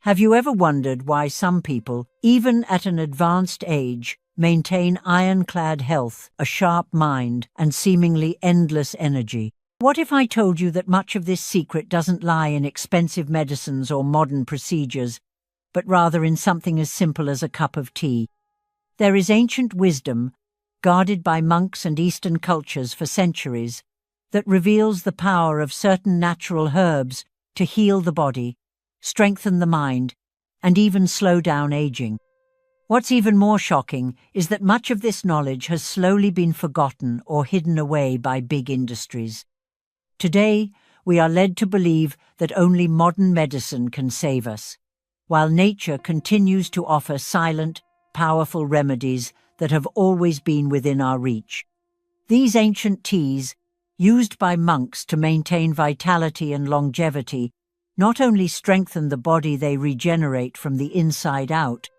Have you ever wondered why some people, even at an advanced age, maintain ironclad health, a sharp mind, and seemingly endless energy? What if I told you that much of this secret doesn't lie in expensive medicines or modern procedures, but rather in something as simple as a cup of tea? There is ancient wisdom, guarded by monks and Eastern cultures for centuries, that reveals the power of certain natural herbs to heal the body, strengthen the mind, and even slow down aging. What's even more shocking is that much of this knowledge has slowly been forgotten or hidden away by big industries. Today, we are led to believe that only modern medicine can save us, while nature continues to offer silent, powerful remedies that have always been within our reach. These ancient teas, used by monks to maintain vitality and longevity, not only strengthen the body, they regenerate from the inside out.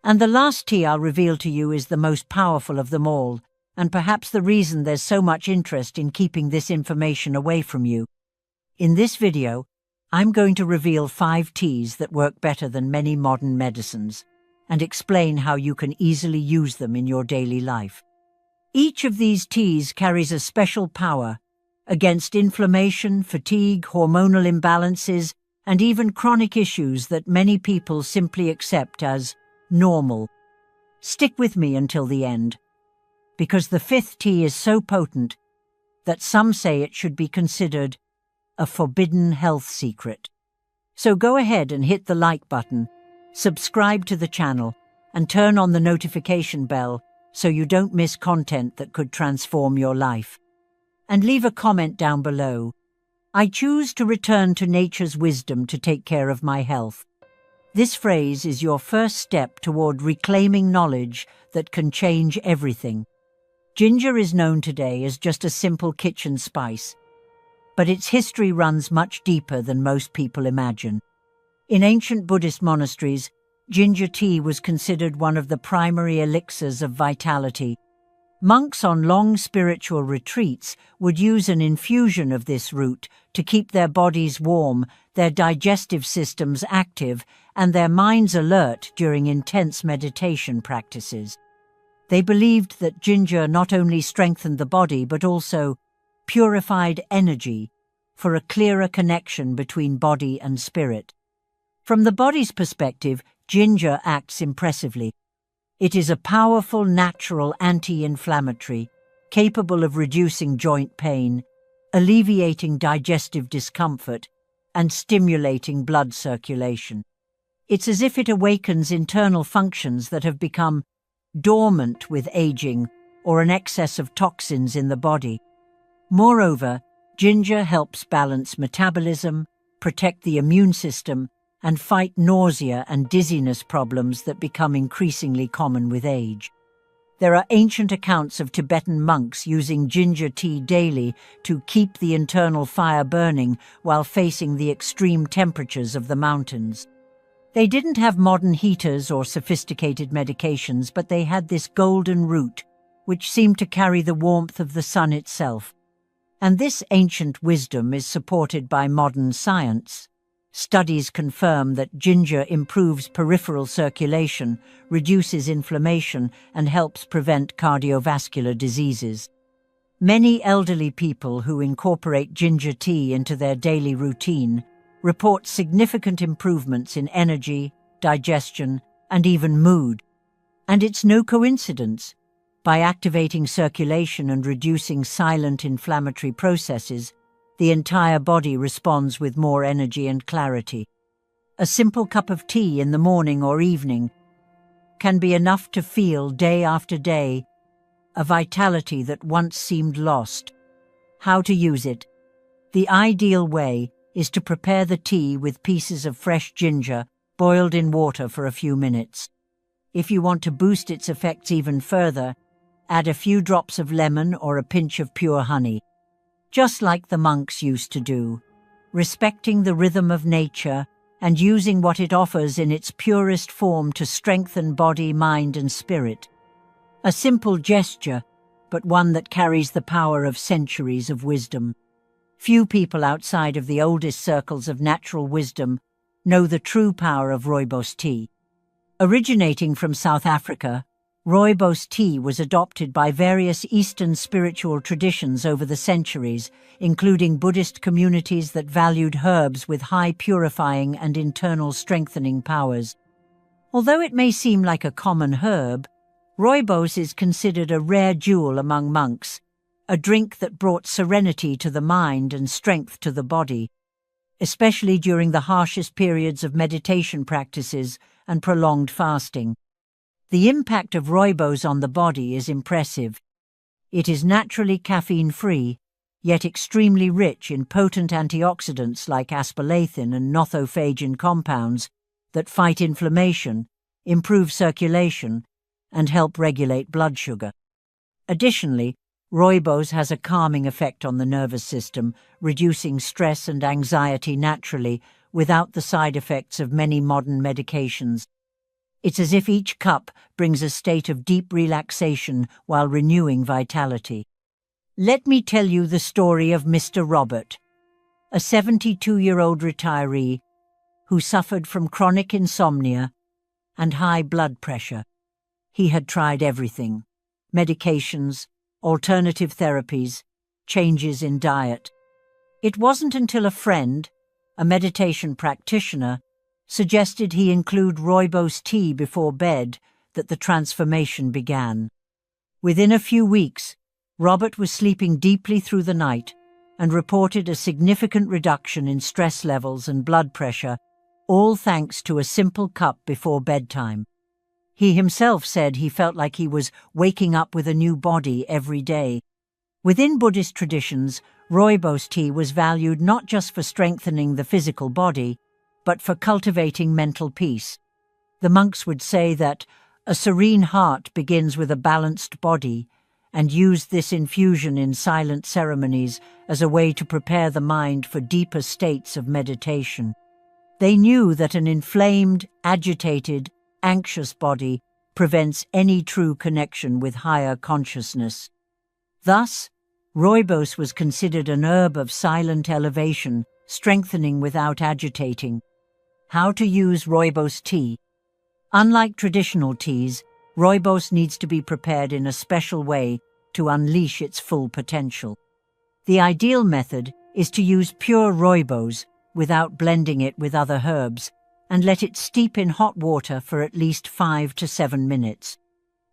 And the last tea I'll reveal to you is the most powerful of them all, and perhaps the reason there's so much interest in keeping this information away from you. In this video, I'm going to reveal 5 teas that work better than many modern medicines, and explain how you can easily use them in your daily life. Each of these teas carries a special power against inflammation, fatigue, hormonal imbalances, and even chronic issues that many people simply accept as normal. Stick with me until the end, because the 5th tea is so potent that some say it should be considered a forbidden health secret. So go ahead and hit the like button, subscribe to the channel, and turn on the notification bell so you don't miss content that could transform your life. And leave a comment down below. I choose to return to nature's wisdom to take care of my health. This phrase is your first step toward reclaiming knowledge that can change everything. Ginger is known today as just a simple kitchen spice, but its history runs much deeper than most people imagine. In ancient Buddhist monasteries, ginger tea was considered one of the primary elixirs of vitality. Monks on long spiritual retreats would use an infusion of this root to keep their bodies warm, their digestive systems active, and their minds alert during intense meditation practices. They believed that ginger not only strengthened the body but also purified energy for a clearer connection between body and spirit. From the body's perspective, ginger acts impressively. It is a powerful natural anti-inflammatory, capable of reducing joint pain, alleviating digestive discomfort, and stimulating blood circulation. It's as if it awakens internal functions that have become dormant with aging or an excess of toxins in the body. Moreover, ginger helps balance metabolism, protect the immune system, and fight nausea and dizziness problems that become increasingly common with age. There are ancient accounts of Tibetan monks using ginger tea daily to keep the internal fire burning while facing the extreme temperatures of the mountains. They didn't have modern heaters or sophisticated medications, but they had this golden root, which seemed to carry the warmth of the sun itself. And this ancient wisdom is supported by modern science. Studies confirm that ginger improves peripheral circulation, reduces inflammation, and helps prevent cardiovascular diseases. Many elderly people who incorporate ginger tea into their daily routine report significant improvements in energy, digestion, and even mood. And it's no coincidence. By activating circulation and reducing silent inflammatory processes, the entire body responds with more energy and clarity. A simple cup of tea in the morning or evening can be enough to feel day after day a vitality that once seemed lost. How to use it? The ideal way is to prepare the tea with pieces of fresh ginger boiled in water for a few minutes. If you want to boost its effects even further, add a few drops of lemon or a pinch of pure honey. Just like the monks used to do, respecting the rhythm of nature and using what it offers in its purest form to strengthen body, mind, and spirit. A simple gesture, but one that carries the power of centuries of wisdom. Few people outside of the oldest circles of natural wisdom know the true power of rooibos tea. Originating from South Africa, rooibos tea was adopted by various Eastern spiritual traditions over the centuries, including Buddhist communities that valued herbs with high purifying and internal strengthening powers. Although it may seem like a common herb, rooibos is considered a rare jewel among monks, a drink that brought serenity to the mind and strength to the body, especially during the harshest periods of meditation practices and prolonged fasting. The impact of rooibos on the body is impressive. It is naturally caffeine-free, yet extremely rich in potent antioxidants like asparlathin and nothofagin compounds that fight inflammation, improve circulation, and help regulate blood sugar. Additionally, rooibos has a calming effect on the nervous system, reducing stress and anxiety naturally without the side effects of many modern medications. It's as if each cup brings a state of deep relaxation while renewing vitality. Let me tell you the story of Mr. Robert, a 72-year-old retiree who suffered from chronic insomnia and high blood pressure. He had tried everything: medications, alternative therapies, changes in diet. It wasn't until a friend, a meditation practitioner, suggested he include rooibos tea before bed that the transformation began. Within a few weeks, Robert was sleeping deeply through the night and reported a significant reduction in stress levels and blood pressure, all thanks to a simple cup before bedtime. He himself said he felt like he was waking up with a new body every day. Within Buddhist traditions, rooibos tea was valued not just for strengthening the physical body, but for cultivating mental peace. The monks would say that a serene heart begins with a balanced body, and used this infusion in silent ceremonies as a way to prepare the mind for deeper states of meditation. They knew that an inflamed, agitated, anxious body prevents any true connection with higher consciousness. Thus, rooibos was considered an herb of silent elevation, strengthening without agitating. How to use rooibos tea? Unlike traditional teas, rooibos needs to be prepared in a special way to unleash its full potential. The ideal method is to use pure rooibos without blending it with other herbs, and let it steep in hot water for at least 5 to 7 minutes.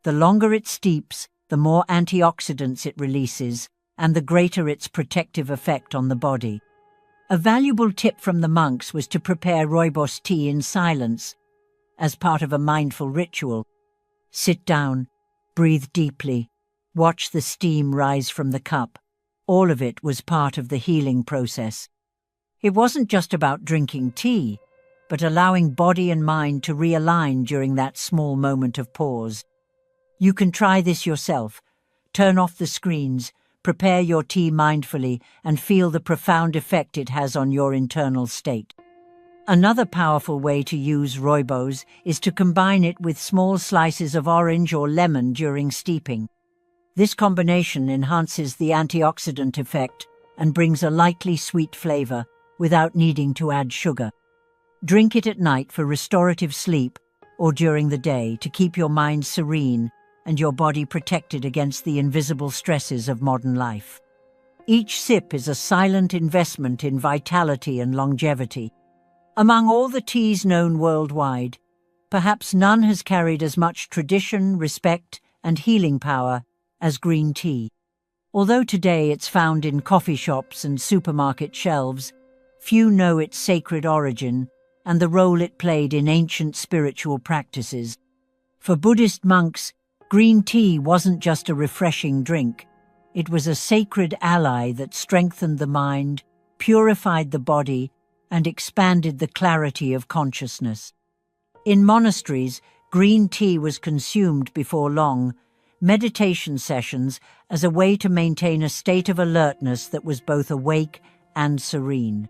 The longer it steeps, the more antioxidants it releases, and the greater its protective effect on the body. A valuable tip from the monks was to prepare rooibos tea in silence, as part of a mindful ritual. Sit down, breathe deeply, watch the steam rise from the cup. All of it was part of the healing process. It wasn't just about drinking tea, but allowing body and mind to realign during that small moment of pause. You can try this yourself. Turn off the screens, prepare your tea mindfully, and feel the profound effect it has on your internal state. Another powerful way to use rooibos is to combine it with small slices of orange or lemon during steeping. This combination enhances the antioxidant effect and brings a lightly sweet flavor without needing to add sugar. Drink it at night for restorative sleep or during the day to keep your mind serene and your body protected against the invisible stresses of modern life. Each sip is a silent investment in vitality and longevity. Among all the teas known worldwide, perhaps none has carried as much tradition, respect, and healing power as green tea. Although today it's found in coffee shops and supermarket shelves, few know its sacred origin and the role it played in ancient spiritual practices. For Buddhist monks, green tea wasn't just a refreshing drink. It was a sacred ally that strengthened the mind, purified the body, and expanded the clarity of consciousness. In monasteries, green tea was consumed before long meditation sessions as a way to maintain a state of alertness that was both awake and serene.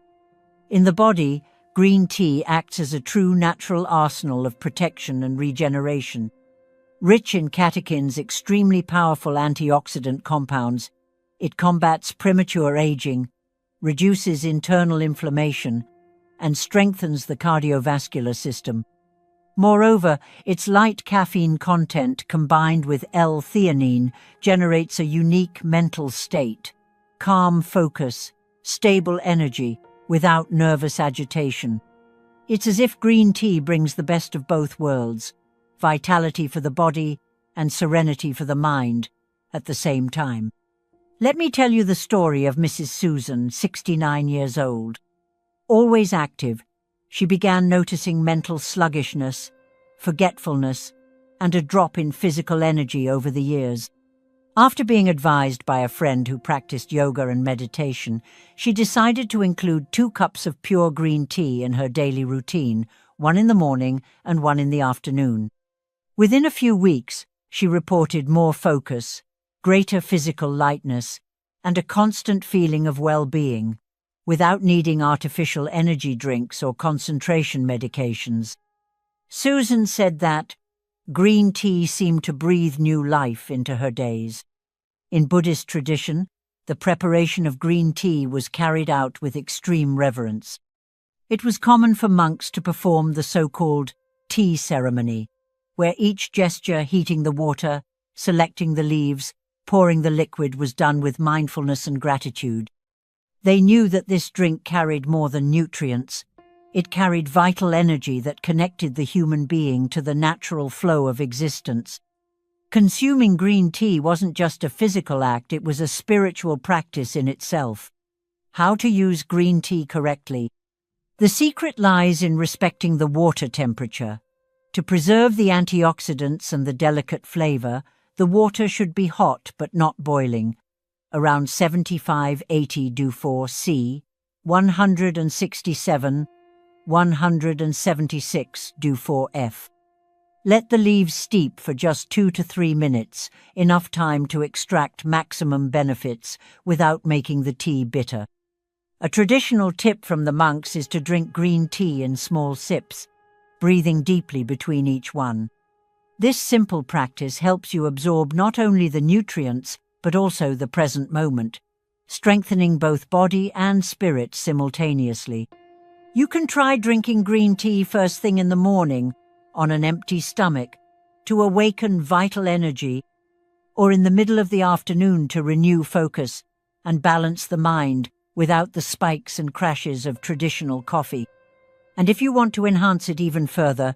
In the body, green tea acts as a true natural arsenal of protection and regeneration. Rich in catechins, extremely powerful antioxidant compounds, it combats premature aging, reduces internal inflammation, and strengthens the cardiovascular system. Moreover, its light caffeine content combined with L-theanine generates a unique mental state, calm focus, stable energy, without nervous agitation. It's as if green tea brings the best of both worlds, vitality for the body and serenity for the mind at the same time. Let me tell you the story of Mrs. Susan, 69 years old. Always active, she began noticing mental sluggishness, forgetfulness, and a drop in physical energy over the years. After being advised by a friend who practiced yoga and meditation, she decided to include 2 cups of pure green tea in her daily routine, one in the morning and one in the afternoon. Within a few weeks, she reported more focus, greater physical lightness, and a constant feeling of well-being, without needing artificial energy drinks or concentration medications. Susan said that green tea seemed to breathe new life into her days. In Buddhist tradition, the preparation of green tea was carried out with extreme reverence. It was common for monks to perform the so-called tea ceremony, where each gesture, heating the water, selecting the leaves, pouring the liquid, was done with mindfulness and gratitude. They knew that this drink carried more than nutrients. It carried vital energy that connected the human being to the natural flow of existence. Consuming green tea wasn't just a physical act, it was a spiritual practice in itself. How to use green tea correctly? The secret lies in respecting the water temperature. To preserve the antioxidants and the delicate flavor, the water should be hot but not boiling, around 75-80 Dufour C, 167-176 Dufour F. Let the leaves steep for just 2 to 3 minutes, enough time to extract maximum benefits without making the tea bitter. A traditional tip from the monks is to drink green tea in small sips, breathing deeply between each one. This simple practice helps you absorb not only the nutrients, but also the present moment, strengthening both body and spirit simultaneously. You can try drinking green tea first thing in the morning, on an empty stomach, to awaken vital energy, or in the middle of the afternoon to renew focus and balance the mind without the spikes and crashes of traditional coffee. And if you want to enhance it even further,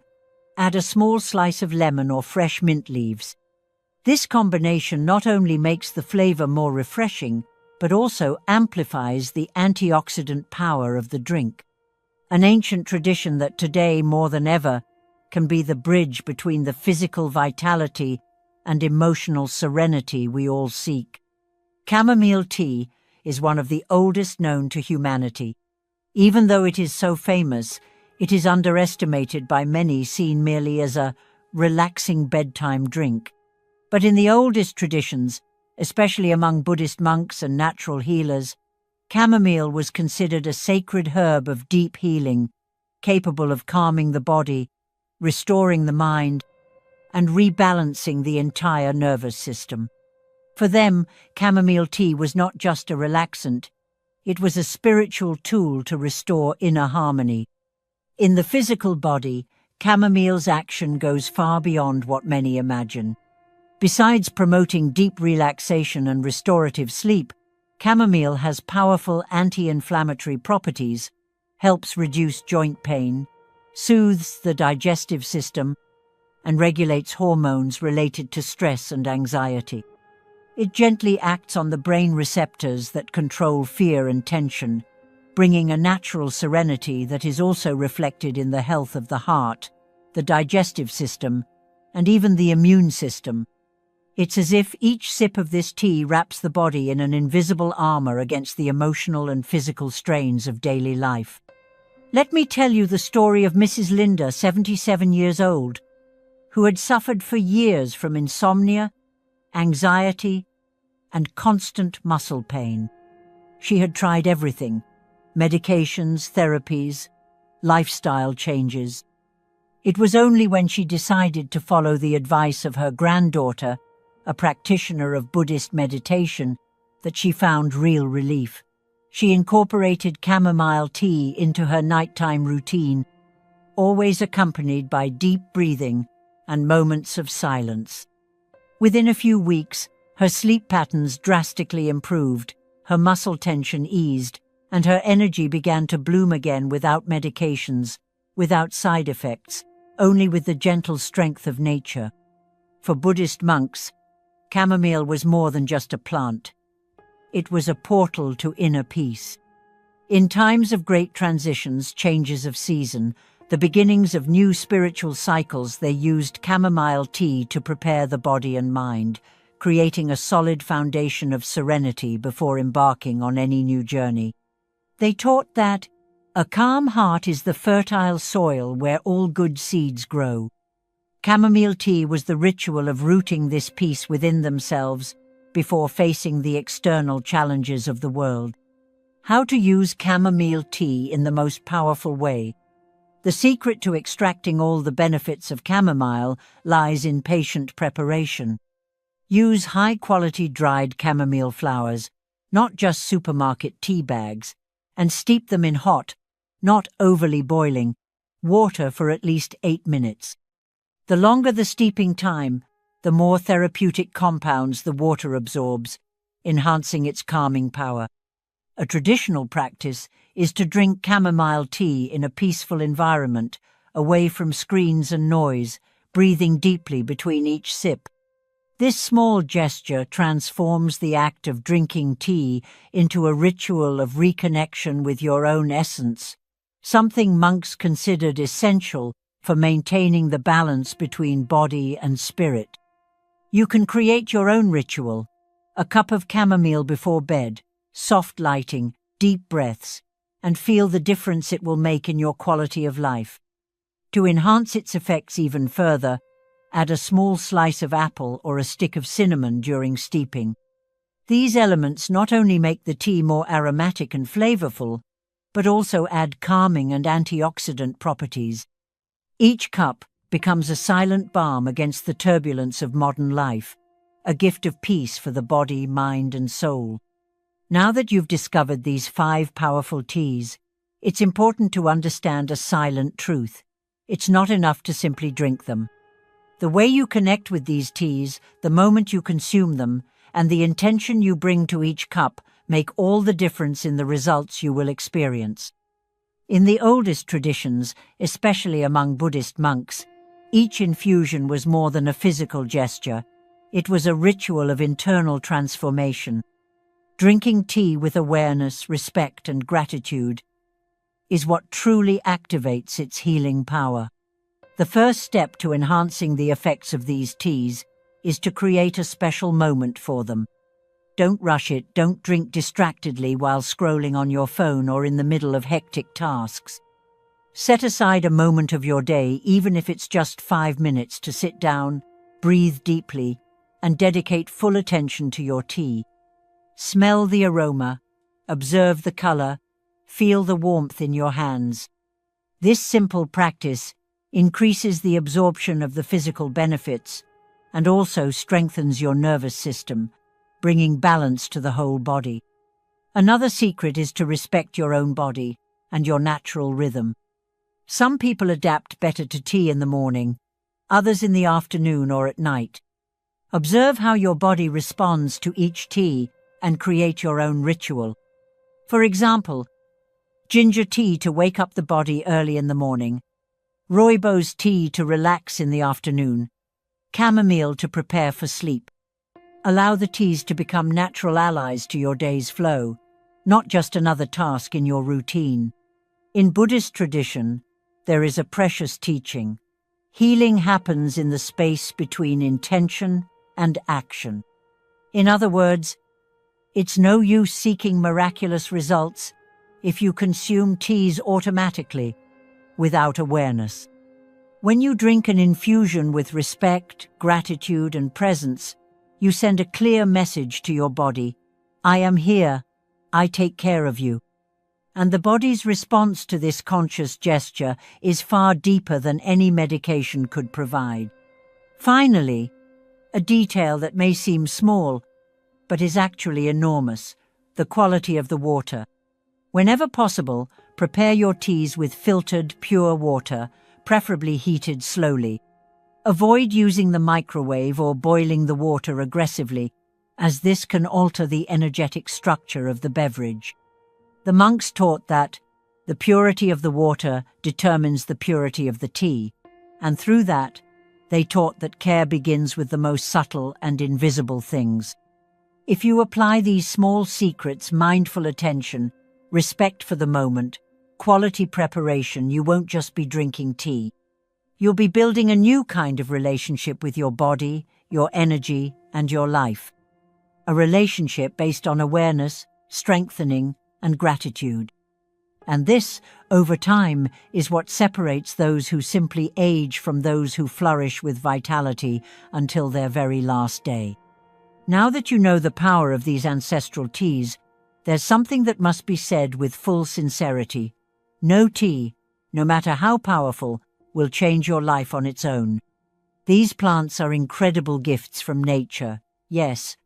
add a small slice of lemon or fresh mint leaves. This combination not only makes the flavor more refreshing, but also amplifies the antioxidant power of the drink. An ancient tradition that today, more than ever, can be the bridge between the physical vitality and emotional serenity we all seek. Chamomile tea is one of the oldest known to humanity. Even though it is so famous, it is underestimated by many, seen merely as a relaxing bedtime drink. But in the oldest traditions, especially among Buddhist monks and natural healers, chamomile was considered a sacred herb of deep healing, capable of calming the body, restoring the mind, and rebalancing the entire nervous system. For them, chamomile tea was not just a relaxant, it was a spiritual tool to restore inner harmony. In the physical body, chamomile's action goes far beyond what many imagine. Besides promoting deep relaxation and restorative sleep, chamomile has powerful anti-inflammatory properties, helps reduce joint pain, soothes the digestive system, and regulates hormones related to stress and anxiety. It gently acts on the brain receptors that control fear and tension, bringing a natural serenity that is also reflected in the health of the heart, the digestive system, and even the immune system. It's as if each sip of this tea wraps the body in an invisible armor against the emotional and physical strains of daily life. Let me tell you the story of Mrs. Linda, 77 years old, who had suffered for years from insomnia, anxiety, and constant muscle pain. She had tried everything: medications, therapies, lifestyle changes. It was only when she decided to follow the advice of her granddaughter, a practitioner of Buddhist meditation, that she found real relief. She incorporated chamomile tea into her nighttime routine, always accompanied by deep breathing and moments of silence. Within a few weeks, her sleep patterns drastically improved, her muscle tension eased, and her energy began to bloom again without medications, without side effects, only with the gentle strength of nature. For Buddhist monks, chamomile was more than just a plant. It was a portal to inner peace. In times of great transitions, changes of season, the beginnings of new spiritual cycles, they used chamomile tea to prepare the body and mind, creating a solid foundation of serenity before embarking on any new journey. They taught that a calm heart is the fertile soil where all good seeds grow. Chamomile tea was the ritual of rooting this peace within themselves before facing the external challenges of the world. How to use chamomile tea in the most powerful way. The secret to extracting all the benefits of chamomile lies in patient preparation. Use high-quality dried chamomile flowers, not just supermarket tea bags, and steep them in hot, not overly boiling, water for at least 8 minutes. The longer the steeping time, the more therapeutic compounds the water absorbs, enhancing its calming power. A traditional practice is to drink chamomile tea in a peaceful environment, away from screens and noise, breathing deeply between each sip. This small gesture transforms the act of drinking tea into a ritual of reconnection with your own essence, something monks considered essential for maintaining the balance between body and spirit. You can create your own ritual: a cup of chamomile before bed, soft lighting, deep breaths, and feel the difference it will make in your quality of life. To enhance its effects even further, add a small slice of apple or a stick of cinnamon during steeping. These elements not only make the tea more aromatic and flavorful, but also add calming and antioxidant properties. Each cup becomes a silent balm against the turbulence of modern life, a gift of peace for the body, mind, and soul. Now that you've discovered these 5 powerful teas, it's important to understand a silent truth. It's not enough to simply drink them. The way you connect with these teas, the moment you consume them, and the intention you bring to each cup make all the difference in the results you will experience. In the oldest traditions, especially among Buddhist monks, each infusion was more than a physical gesture. It was a ritual of internal transformation. Drinking tea with awareness, respect, and gratitude is what truly activates its healing power. The first step to enhancing the effects of these teas is to create a special moment for them. Don't rush it, don't drink distractedly while scrolling on your phone or in the middle of hectic tasks. Set aside a moment of your day, even if it's just 5 minutes, to sit down, breathe deeply, and dedicate full attention to your tea. Smell the aroma, observe the color, feel the warmth in your hands. This simple practice increases the absorption of the physical benefits and also strengthens your nervous system, bringing balance to the whole body. Another secret is to respect your own body and your natural rhythm. Some people adapt better to tea in the morning, others in the afternoon or at night. Observe how your body responds to each tea and create your own ritual. For example, ginger tea to wake up the body early in the morning, rooibos tea to relax in the afternoon, chamomile to prepare for sleep. Allow the teas to become natural allies to your day's flow, not just another task in your routine. In Buddhist tradition, there is a precious teaching. Healing happens in the space between intention and action. In other words, it's no use seeking miraculous results if you consume teas automatically, without awareness. When you drink an infusion with respect, gratitude, and presence, you send a clear message to your body: I am here, I take care of you. And the body's response to this conscious gesture is far deeper than any medication could provide. Finally, a detail that may seem small, but is actually enormous: the quality of the water. Whenever possible, prepare your teas with filtered, pure water, preferably heated slowly. Avoid using the microwave or boiling the water aggressively, as this can alter the energetic structure of the beverage. The monks taught that the purity of the water determines the purity of the tea, and through that, they taught that care begins with the most subtle and invisible things. If you apply these small secrets, mindful attention, respect for the moment, quality preparation, you won't just be drinking tea. You'll be building a new kind of relationship with your body, your energy, and your life. A relationship based on awareness, strengthening, and gratitude. And this, over time, is what separates those who simply age from those who flourish with vitality until their very last day. Now that you know the power of these ancestral teas, there's something that must be said with full sincerity. No tea, no matter how powerful, will change your life on its own. These plants are incredible gifts from nature, yes,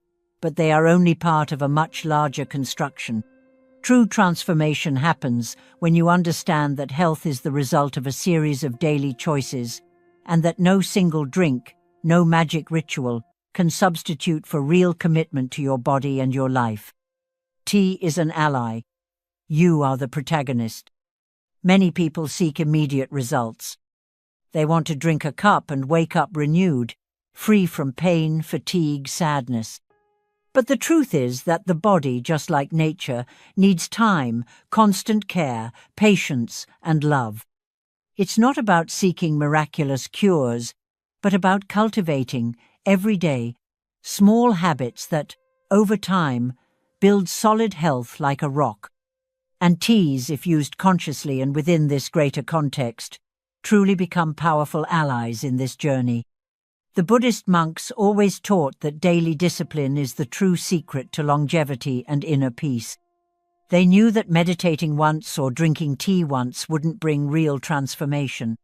but they are only part of a much larger construction. True transformation happens when you understand that health is the result of a series of daily choices, and that no single drink, no magic ritual, can substitute for real commitment to your body and your life. Tea is an ally. You are the protagonist. Many people seek immediate results. They want to drink a cup and wake up renewed, free from pain, fatigue, sadness. But the truth is that the body, just like nature, needs time, constant care, patience, and love. It's not about seeking miraculous cures, but about cultivating, every day, small habits that, over time, build solid health like a rock. And teas, if used consciously and within this greater context, truly become powerful allies in this journey. The Buddhist monks always taught that daily discipline is the true secret to longevity and inner peace. They knew that meditating once or drinking tea once wouldn't bring real transformation.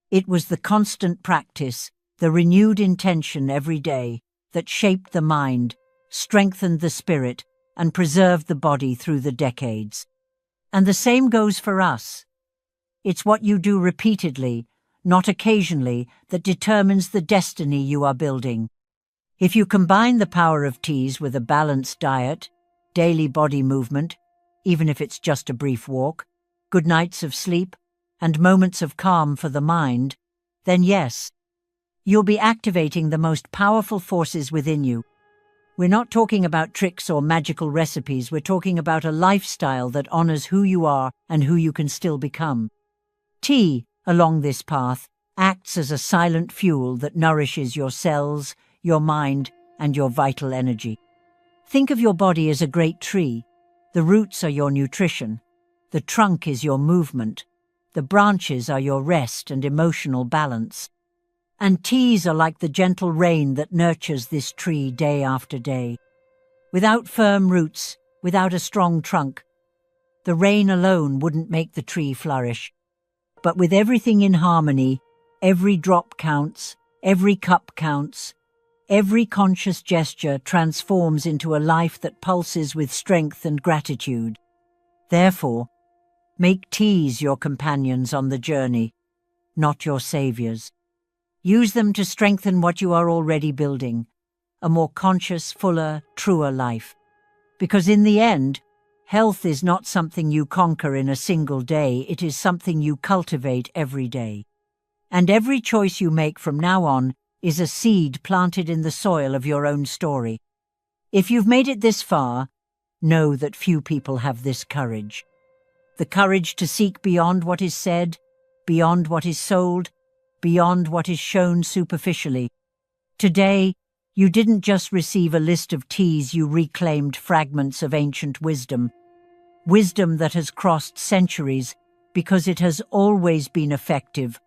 It was the constant practice, the renewed intention every day, that shaped the mind, strengthened the spirit, and preserved the body through the decades. And the same goes for us. It's what you do repeatedly, not occasionally, that determines the destiny you are building. If you combine the power of teas with a balanced diet, daily body movement, even if it's just a brief walk, good nights of sleep, and moments of calm for the mind, then yes, you'll be activating the most powerful forces within you. We're not talking about tricks or magical recipes, we're talking about a lifestyle that honors who you are and who you can still become. Tea, along this path, acts as a silent fuel that nourishes your cells, your mind, and your vital energy. Think of your body as a great tree. The roots are your nutrition. The trunk is your movement. The branches are your rest and emotional balance. And teas are like the gentle rain that nurtures this tree day after day. Without firm roots, without a strong trunk, the rain alone wouldn't make the tree flourish. But with everything in harmony, every drop counts, every cup counts, every conscious gesture transforms into a life that pulses with strength and gratitude. Therefore, make teas your companions on the journey, not your saviors. Use them to strengthen what you are already building, a more conscious, fuller, truer life. Because in the end, health is not something you conquer in a single day, it is something you cultivate every day. And every choice you make from now on is a seed planted in the soil of your own story. If you've made it this far, know that few people have this courage. The courage to seek beyond what is said, beyond what is sold, beyond what is shown superficially. Today, you didn't just receive a list of teas, you reclaimed fragments of ancient wisdom. Wisdom that has crossed centuries because it has always been effective,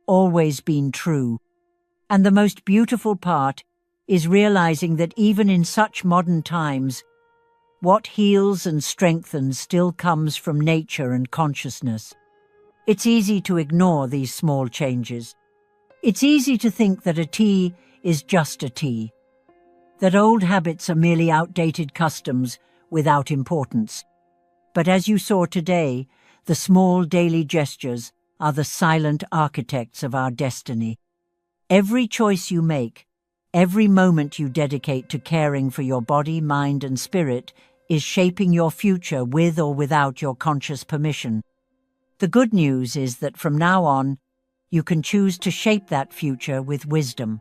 always been true. And the most beautiful part is realizing that even in such modern times, what heals and strengthens still comes from nature and consciousness. It's easy to ignore these small changes. It's easy to think that a tea is just a tea, that old habits are merely outdated customs without importance. But as you saw today, the small daily gestures are the silent architects of our destiny. Every choice you make, every moment you dedicate to caring for your body, mind, and spirit is shaping your future with or without your conscious permission. The good news is that from now on, you can choose to shape that future with wisdom.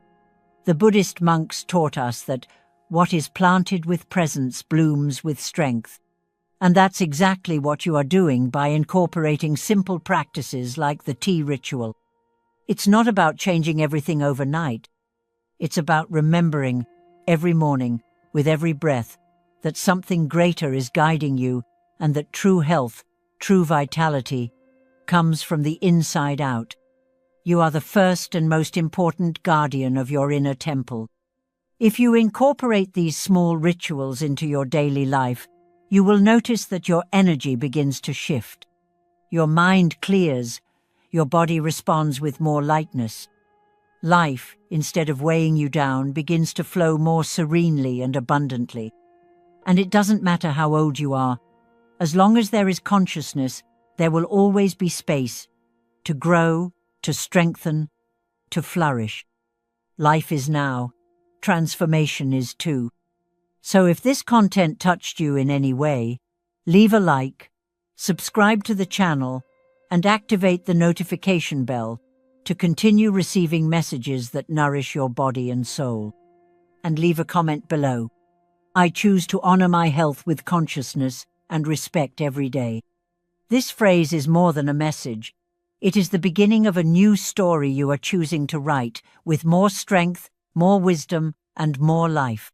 The Buddhist monks taught us that what is planted with presence blooms with strength. And that's exactly what you are doing by incorporating simple practices like the tea ritual. It's not about changing everything overnight. It's about remembering every morning, with every breath, that something greater is guiding you and that true health, true vitality, comes from the inside out. You are the first and most important guardian of your inner temple. If you incorporate these small rituals into your daily life, you will notice that your energy begins to shift. Your mind clears, your body responds with more lightness. Life, instead of weighing you down, begins to flow more serenely and abundantly. And it doesn't matter how old you are. As long as there is consciousness, there will always be space to grow, to strengthen, to flourish. Life is now. Transformation is too. So if this content touched you in any way, leave a like, subscribe to the channel, and activate the notification bell to continue receiving messages that nourish your body and soul. And leave a comment below. I choose to honor my health with consciousness and respect every day. This phrase is more than a message. It is the beginning of a new story you are choosing to write with more strength, more wisdom, and more life.